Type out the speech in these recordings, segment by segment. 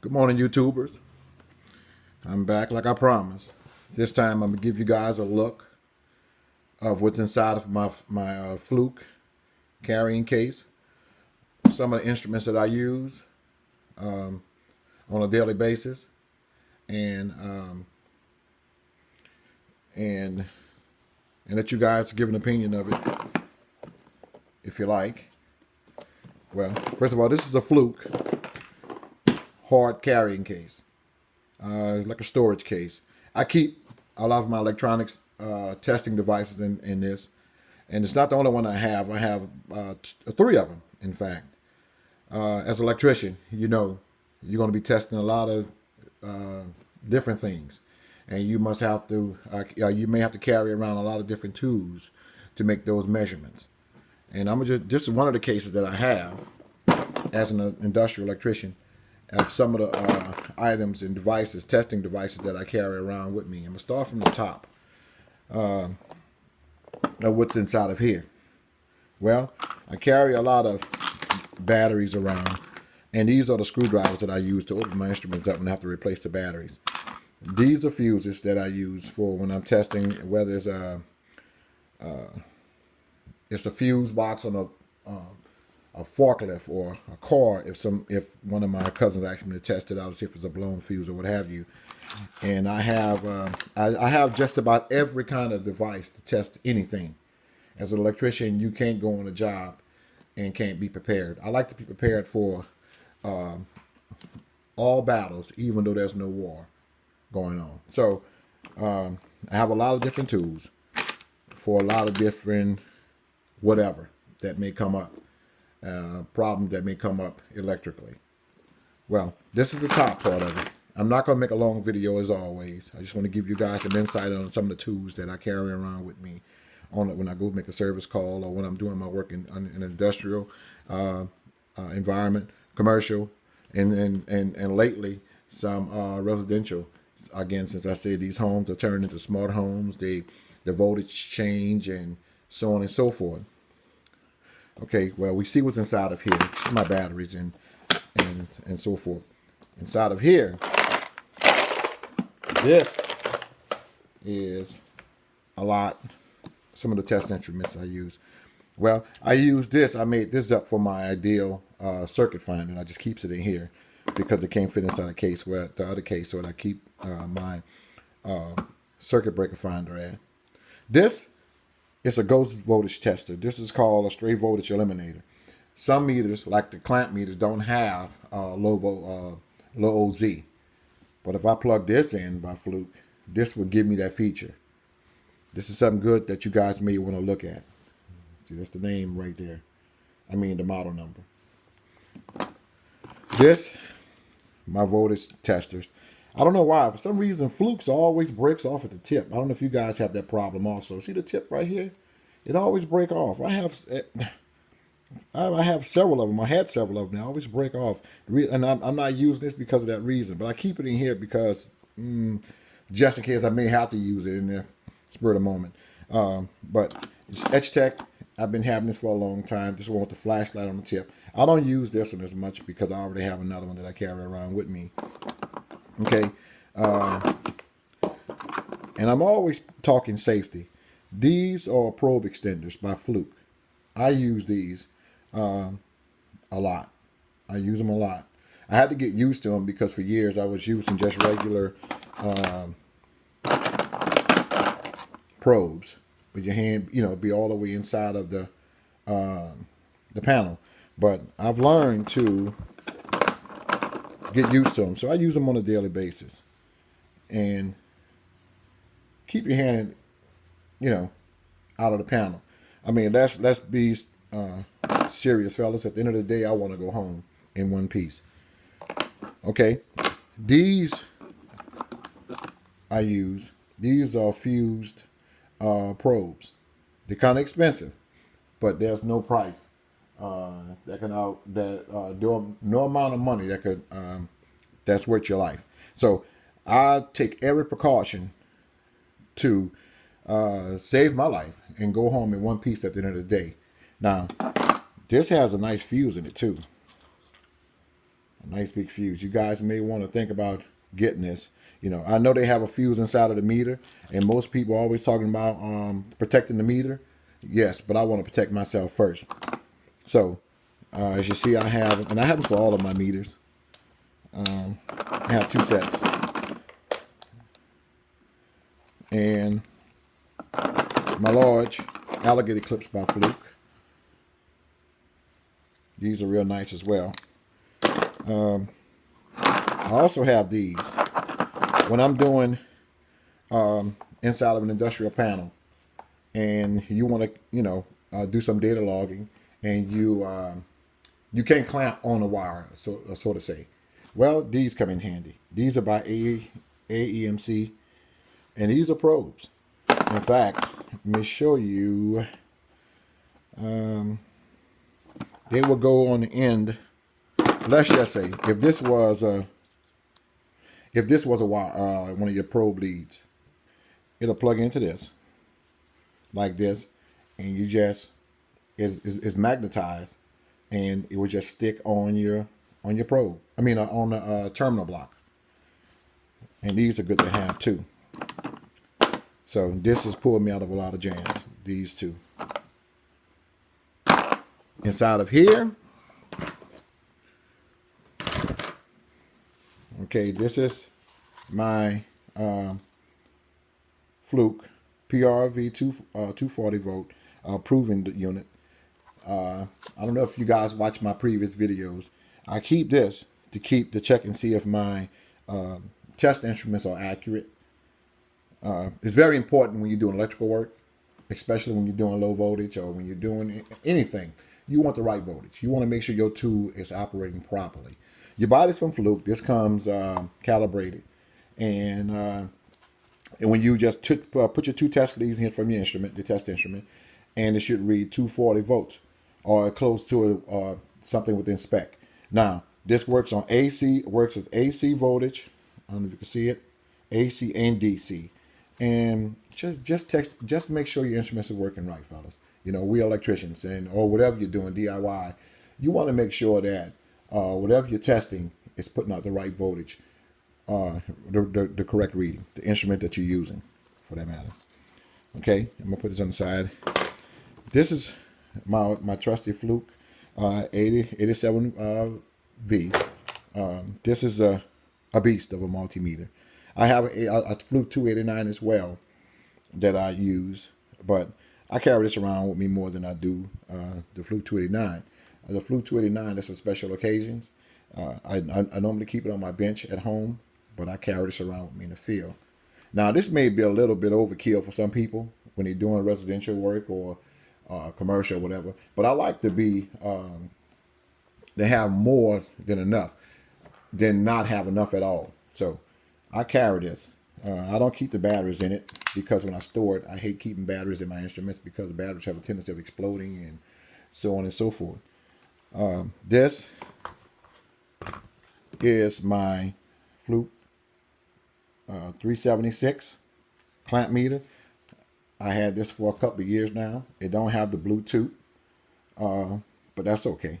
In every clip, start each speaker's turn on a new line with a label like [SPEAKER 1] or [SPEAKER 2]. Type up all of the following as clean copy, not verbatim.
[SPEAKER 1] Good morning, YouTubers. I'm back like I promised. This time I'm gonna give you guys a look of what's inside of my Fluke carrying case. Some of the instruments that I use on a daily basis, and and and let you guys give an opinion of it if you like. Well, first of all, this is a Fluke hard carrying case. Like a storage case. I keep a lot of my electronics testing devices in this, and it's not the only one I have. I have three of them, in fact. As an electrician, you know, you're going to be testing a lot of different things, and you must have to. You may have to carry around a lot of different tools to make those measurements. And I'm just this is one of the cases that I have as an industrial electrician of some of the items and devices, testing devices that I carry around with me. I'm going to start from the top of what's inside of here. Well, I carry a lot of batteries around, and these are the screwdrivers that I use to open my instruments up when I have to replace the batteries. These are fuses that I use for when I'm testing, whether it's a fuse box on a forklift or a car. If one of my cousins asked me to test it out to see if it's a blown fuse or what have you, and I have just about every kind of device to test anything. As an electrician, you can't go on a job and can't be prepared. I like to be prepared for all battles, even though there's no war going on. So I have a lot of different tools for a lot of different whatever that may come up. Problem that may come up electrically. Well, this is the top part of it. I'm not going to make a long video as always. I just want to give you guys some insight on some of the tools that I carry around with me on it when I go make a service call or when I'm doing my work in an industrial environment, commercial, and lately some residential. Again, since I say these homes are turning into smart homes, the voltage change and so on and so forth. Okay, well, we see what's inside of here. This is my batteries and so forth. Inside of here, this is a lot. Some of the test instruments I use. Well, I use this. I made this up for my ideal circuit finder. I just keeps it in here because it can't fit inside the case where the other case, so that I keep my circuit breaker finder at. This it's a ghost voltage tester. This is called a stray voltage eliminator. Some meters, like the clamp meters, don't have low OZ. But if I plug this in by Fluke, this would give me that feature. This is something good that you guys may want to look at. See, that's the name right there. I mean the model number. This, my voltage testers. I don't know why. For some reason, Fluke's always breaks off at the tip. I don't know if you guys have that problem also. See the tip right here? It always break off. I have several of them. I had several of them. They always break off. And I'm not using this because of that reason. But I keep it in here because just in case I may have to use it in there. Spur of the moment. But it's Etch Tech. I've been having this for a long time. Just want the flashlight on the tip. I don't use this one as much because I already have another one that I carry around with me. Okay, and I'm always talking safety. These are probe extenders by Fluke. I use these a lot. I use them a lot. I had to get used to them because for years I was using just regular probes with your hand, be all the way inside of the panel. But I've learned to get used to them. So I use them on a daily basis. And keep your hand, out of the panel. I mean, let's be serious, fellas. At the end of the day, I want to go home in one piece. Okay. These I use. These are fused probes. They're kind of expensive, but there's no price no amount of money that could that's worth your life. So I take every precaution to save my life and go home in one piece at the end of the day. Now, this has a nice fuse in it too. Nice big fuse. You guys may want to think about getting this. You know, I know they have a fuse inside of the meter, and most people are always talking about protecting the meter. Yes, but I want to protect myself first. So, as you see, I have, and I have it for all of my meters. I have 2 sets. And my large alligator clips by Fluke. These are real nice as well. I also have these. When I'm doing inside of an industrial panel, and you want to, do some data logging, and you can't clamp on a wire, so to say. Well, these come in handy. These are by AEMC, and these are probes. In fact, let me show you. They will go on the end. Let's just say if this was a wire, one of your probe leads, it'll plug into this like this, and you just it's magnetized, and it will just stick on your probe. I mean, on the terminal block. And these are good to have too. So this has pulled me out of a lot of jams. These two. Inside of here. Okay, this is my Fluke PRV 240 volt proving unit. I don't know if you guys watch my previous videos. I keep this to check and see if my test instruments are accurate. It's very important when you're doing electrical work, especially when you're doing low voltage or when you're doing anything. You want the right voltage. You want to make sure your tool is operating properly. You buy this from Fluke. This comes calibrated, and when you just put your 2 test leads in from your instrument, the test instrument, and it should read 240 volts or close to something within spec. Now, this works on AC. Works as AC voltage. I don't know if you can see it, AC and DC, and just make sure your instruments are working right, fellas. You know, we electricians, or whatever you're doing DIY, you want to make sure that whatever you're testing is putting out the right voltage, the correct reading, the instrument that you're using, for that matter. Okay, I'm gonna put this on the side. This is my trusty Fluke 87V. This is a beast of a multimeter. I have a Fluke 289 as well that I use, but I carry this around with me more than I do the Fluke 289. The Fluke 289 is for special occasions. I normally keep it on my bench at home, but I carry this around with me in the field. Now, this may be a little bit overkill for some people when they're doing residential work or commercial or whatever, but I like to have more than enough than not have enough at all. So I carry this. I don't keep the batteries in it because when I store it, I hate keeping batteries in my instruments because the batteries have a tendency of exploding and so on and so forth. This is my Fluke 376 clamp meter. I had this for a couple of years now. It don't have the Bluetooth, but that's okay.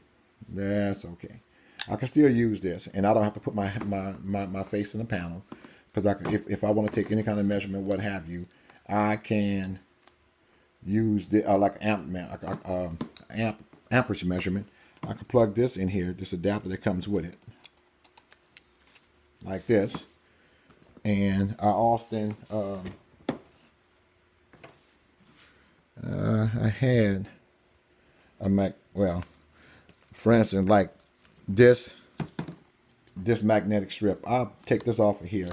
[SPEAKER 1] That's okay. I can still use this, and I don't have to put my face in the panel because if I want to take any kind of measurement, what have you, I can use the amperage measurement. I can plug this in here, this adapter that comes with it, like this. And I often I had a for instance, like this magnetic strip. I'll take this off of here.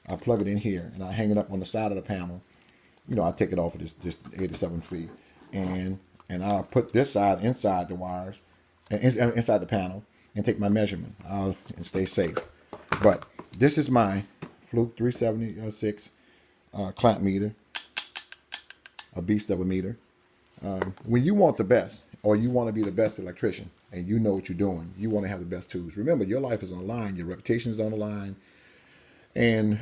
[SPEAKER 1] I plug it in here, and I hang it up on the side of the panel. You know, I take it off of this 87 feet, and I'll put this side inside the wires, inside the panel, and take my measurement. And stay safe. But this is my Fluke 376 clamp meter, a beast of a meter. When you want the best, or you want to be the best electrician, and you know what you're doing, you want to have the best tools. Remember, your life is on the line, your reputation is on the line, and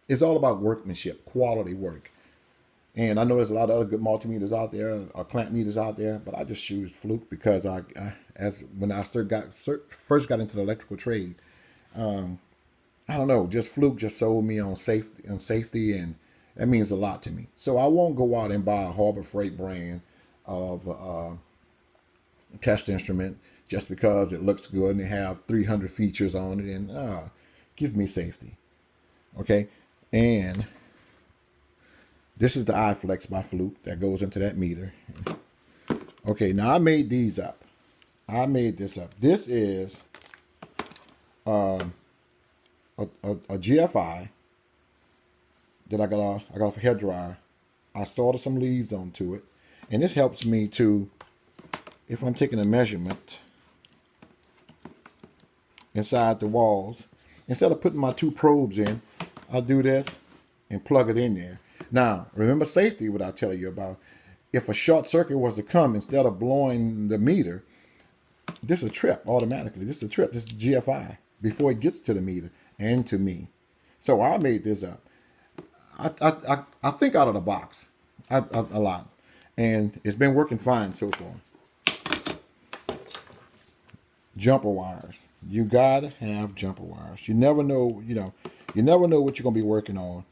[SPEAKER 1] it's all about workmanship, quality work. And I know there's a lot of other good multimeters out there, or clamp meters out there, but I just choose Fluke because as when I first got into the electrical trade. I don't know, just Fluke just sold me on safety, and that means a lot to me. So I won't go out and buy a Harbor Freight brand of test instrument just because it looks good and they have 300 features on it, and give me safety. Okay, and this is the iFlex by Fluke that goes into that meter. Okay, now I made these up. I made this up. This is a GFI that I got off a hair dryer. I started some leads onto it, and this helps me to, if I'm taking a measurement inside the walls, instead of putting my two probes in, I'll do this and plug it in there. Now, remember safety, what I tell you about. If a short circuit was to come, instead of blowing the meter, this is a trip automatically. This is a trip. This is GFI before it gets to the meter and to me. So I made this up. I think out of the box a lot, and it's been working fine so far. Jumper wires. You gotta have jumper wires. You never know. You never know what you're gonna be working on,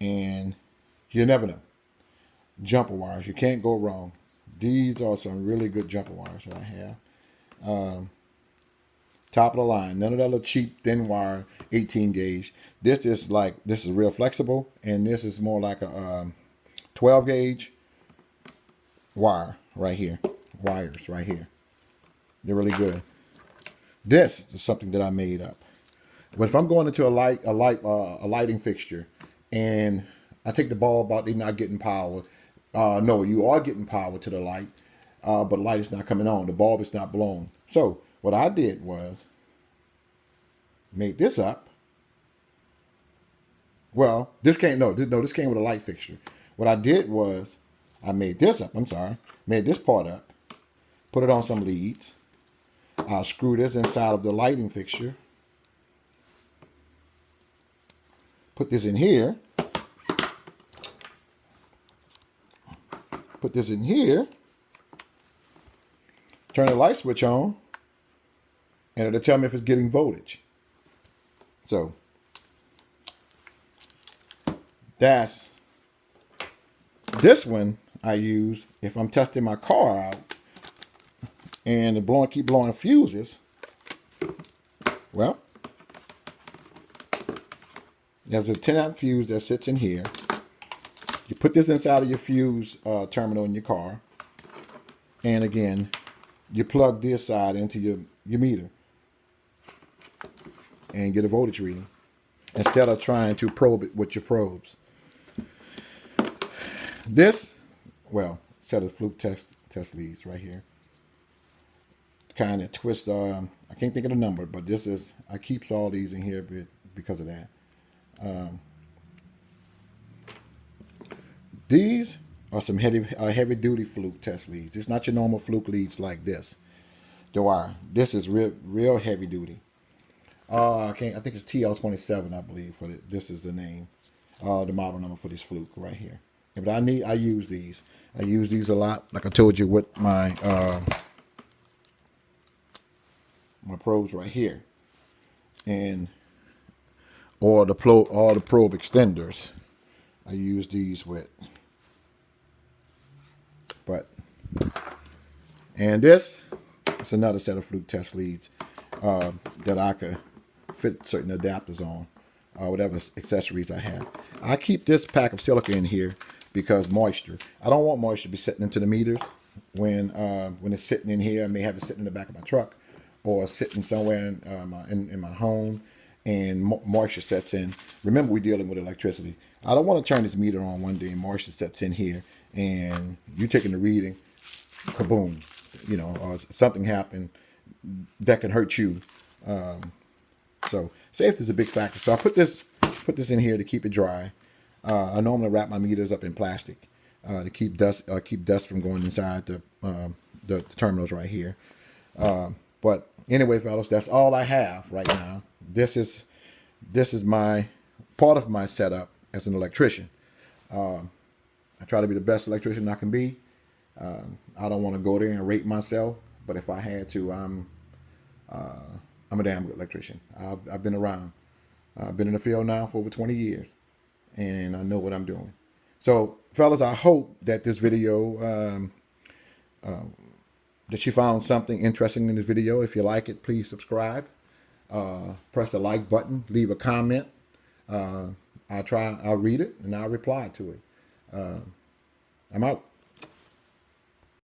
[SPEAKER 1] and you never know. Jumper wires. You can't go wrong. These are some really good jumper wires that I have. Top of the line. None of that little cheap thin wire 18 gauge. This is real flexible, and this is more like a 12 gauge wire right here. Wires right here. They're really good. This is something that I made up. But if I'm going into a lighting fixture, and I take the bulb out, they're not getting power. No, you are getting power to the light, but the light is not coming on. The bulb is not blown. So what I did was make this up. Well, this came with a light fixture. What I did was I made this up. Made this part up, put it on some leads. I'll screw this inside of the lighting fixture. Put this in here. Put this in here. Turn the light switch on, and it'll tell me if it's getting voltage. So that's this one I use if I'm testing my car out and keep blowing fuses. Well, there's a 10 amp fuse that sits in here. You put this inside of your fuse terminal in your car, and again, you plug this side into your meter and get a voltage reading instead of trying to probe it with your probes. This, set of Fluke test leads right here. Kind of twist, I can't think of the number, but I keeps all these in here because of that. These are some heavy duty Fluke test leads. It's not your normal Fluke leads like this. This is real heavy duty. I think it's TL27, I believe. This is the name, the model number for this Fluke right here. But I use these. I use these a lot. Like I told you with my probes right here, or the probe extenders. I use these with. And this is another set of Fluke test leads that I could fit certain adapters on, whatever accessories I have. I keep this pack of silica in here because moisture. I don't want moisture to be sitting into the meters when it's sitting in here. I may have it sitting in the back of my truck or sitting somewhere in my home, and moisture sets in. Remember, we're dealing with electricity. I don't want to turn this meter on one day and moisture sets in here and you're taking the reading, kaboom, or something happened that can hurt you. So safety is a big factor. So I put this in here to keep it dry. I normally wrap my meters up in plastic to keep dust from going inside the terminals right here. But anyway, fellas, that's all I have right now. This is my part of my setup as an electrician. I try to be the best electrician I can be. I don't want to go there and rate myself. but if I had to, I'm a damn good electrician. I've been around. I've been in the field now for over 20 years, and I know what I'm doing. So, fellas, I hope that this video, that you found something interesting in this video. If you like it, please subscribe. Press the like button. Leave a comment. I'll read it, and I'll reply to it. I'm out.